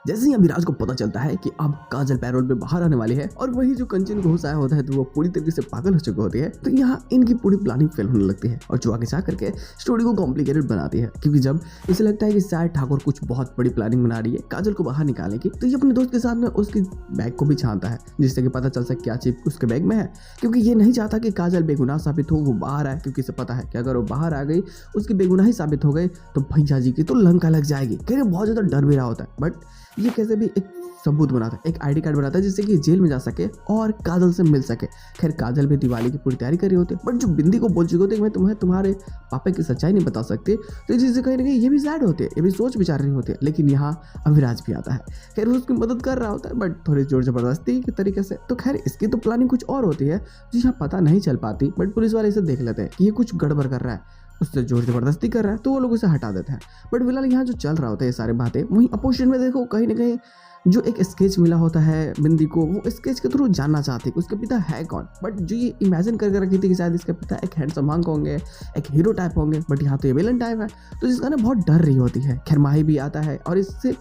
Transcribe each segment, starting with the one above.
जैसे ही अभिराज को पता चलता है कि अब काजल पैरोल पे बाहर आने वाली है और वही जो कंचन को होश आया होता है तो वो पूरी तरीके से पागल हो चुकी होती है, तो यहाँ इनकी पूरी प्लानिंग फेल होने लगती है और जो आगे जा करके स्टोरी को कॉम्प्लिकेटेड बनाती है। क्योंकि जब इसे लगता है कि शायद ठाकुर कुछ बहुत बड़ी प्लानिंग बना रही है काजल को बाहर निकालने की, तो ये अपने दोस्त के साथ में उसके बैग को भी छानता है जिससे कि पता चल सके क्या चीज उसके बैग में है। क्योंकि ये नहीं चाहता कि काजल बेगुनाह साबित हो, वो बाहर आए, क्योंकि इसे पता है कि अगर वो बाहर आ गई उसकी बेगुनाही साबित हो गई तो भैया जी की तो लंका लग जाएगी। खैर बहुत ज्यादा डर भी रहा होता है, बट ये कैसे भी एक सबूत बनाता है, एक आईडी कार्ड बनाता है जिससे कि जेल में जा सके और काजल से मिल सके। खैर काजल भी दिवाली की पूरी तैयारी कर रही होती है, बट जो बिंदी को बोल चुकी होती है मैं तुम्हें तुम्हारे पापा की सच्चाई नहीं बता सकती, तो इस चीज़ से कहीं ना कहीं ये भी सैड होती है, ये भी सोच विचार रही होती है। लेकिन यहाँ अभिराज भी आता है, खैर वो उसकी मदद कर रहा होता है बट थोड़ी जोर जबरदस्ती के तरीके से। तो खैर इसकी तो प्लानिंग कुछ और होती है जो यहाँ पता नहीं चल पाती, बट पुलिस वाले इसे देख लेते हैं कि ये कुछ गड़बड़ कर रहा है, उससे जोर जबरदस्ती कर रहा है, तो वो लोग उसे हटा देते हैं। बट फिलहाल यहाँ जो चल रहा होता है ये सारी बातें, वहीं अपोजिशन में देखो कहीं ना कहीं जो एक स्केच मिला होता है बिंदी को, वो स्केच के थ्रू जानना चाहती है कि उसके पिता है कौन। बट जो ये इमेजिन करके रखी थी कि शायद इसके पिता एक हैंडसम हंक होंगे, एक हीरो टाइप होंगे, बट यहाँ तो ये विलन टाइप है, तो जिसका ना बहुत डर रही होती है। खैर माही भी आता है और इससे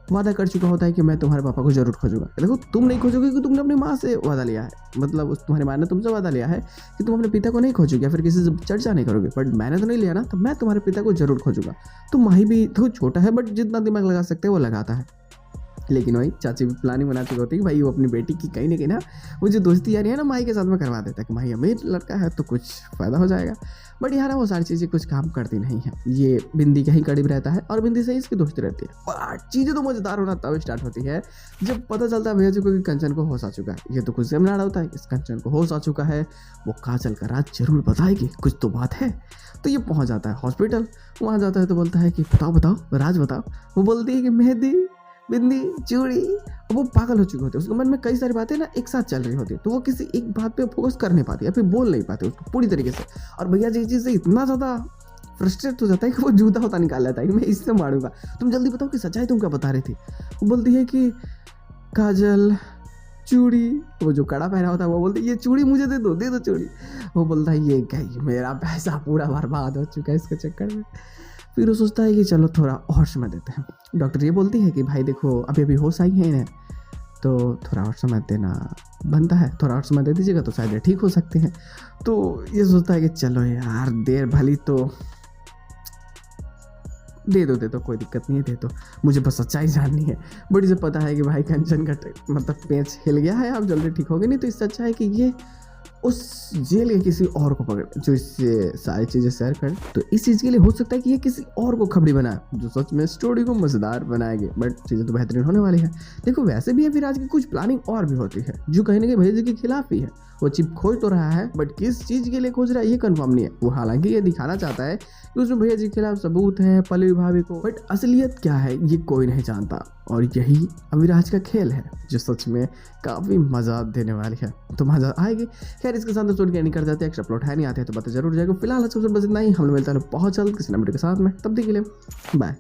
वादा कर चुका होता है कि मैं तुम्हारे पापा को जरूर खोजूंगा। देखो तुम नहीं खोजोगे क्योंकि तुमने अपनी माँ से वादा लिया है, मतलब उस तुम्हारी माँ ने तुमसे वादा लिया है कि तुम अपने पिता को नहीं खोजोगे या फिर किसी से चर्चा नहीं करोगे, बट मैंने तो नहीं लिया ना, तो मैं तुम्हारे पिता को जरूर खोजूंगा। तो माही भी तो छोटा है बट जितना दिमाग लगा सकते हैं वो लगाता है। लेकिन वही चाची भी प्लानिंग बना चुकी होती है कि भाई वो अपनी बेटी की कहीं ना कहीं ना वो जो दोस्ती यारी है ना माही के साथ में करवा देता है कि भाई अमीर लड़का है तो कुछ फ़ायदा हो जाएगा। बट यहाँ ना वो सारी चीज़ें कुछ काम करती नहीं है, ये बिंदी के ही करीब रहता है और बिंदी से ही इसकी दोस्ती रहती है। और चीज़ें तो मज़ेदार होना तब स्टार्ट होती है जब पता चलता है भैया जी को कि कंचन को होश आ चुका है। ये तो कुछ से मना होता है इस कंचन को होश आ चुका है, वो काजल का राज जरूर बताएगी, कुछ तो बात है। तो ये पहुँच जाता है हॉस्पिटल, वहाँ जाता है तो बोलता है कि बताओ बताओ राज बताओ। वो बोलती है कि मेहंदी, बिंदी, चूड़ी। वो पागल हो चुके होते हैं, उसके मन में कई सारी बातें ना एक साथ चल रही होती है, तो वो किसी एक बात पे फोकस कर नहीं पाती या फिर बोल नहीं पाते उसको पूरी तरीके से। और भैया जी चीज़ से इतना ज़्यादा फ्रस्ट्रेट हो जाता है कि वो जूता होता निकाल लेता है कि मैं इससे मारूंगा, तुम जल्दी बताओ कि सच्चाई तुम क्या बता रही थी। वो बोलती है कि काजल, चूड़ी, वो जो कड़ा पहना होता है वो बोलती है ये चूड़ी मुझे दे दो चूड़ी। वो बोलता है ये क्या, मेरा पैसा पूरा बर्बाद हो चुका है इसके चक्कर में। फिर वो सोचता है कि चलो थोड़ा और समय देते हैं। डॉक्टर ये बोलती है कि भाई देखो अभी अभी होश आई है इन्हें, तो थोड़ा और समय देना बनता है, थोड़ा और समय दे दीजिएगा तो शायद ये ठीक हो सकते हैं। तो ये सोचता है कि चलो यार देर भली तो दे दो कोई दिक्कत नहीं है, दे दो, मुझे बस सच्चाई जाननी है। बट इसे पता है कि भाई कंचन का मतलब पेच हिल गया है, आप जल्दी ठीक होगे नहीं, तो इससे अच्छा है कि ये उस जेल के किसी और को पकड़े जो इससे सारी चीज़ें शेयर करे। तो इस चीज़ के लिए हो सकता है कि ये किसी और को खबरी बनाए जो सच में स्टोरी को मज़ेदार बनाएगी। बट चीज़ें तो बेहतरीन होने वाली है। देखो वैसे भी अभिराज की कुछ प्लानिंग और भी होती है जो कहीं ना कहीं भैया जी के खिलाफ ही है। वो चिप खोज तो रहा है बट किस चीज़ के लिए खोज रहा है ये कंफर्म नहीं है। वो हालांकि ये दिखाना चाहता है कि उसमें भैया जी के खिलाफ सबूत है पल्लवी भाभी को, बट असलियत क्या है ये कोई नहीं जानता। और यही अभिराज का खेल है जो सच में काफ़ी मज़ा देने वाली है, तो मज़ा आएगी। खैर इसके साथ स्टोरी एंडिंग कर जाते हैं, एक्स्ट्रा प्लॉट है नहीं आते हैं तो पता जरूर जाएगा। फिलहाल बस इतना ही, हम लोग मिलते हैं बहुत जल्द किसी नंबर के साथ में, तब तक के लिए बाय।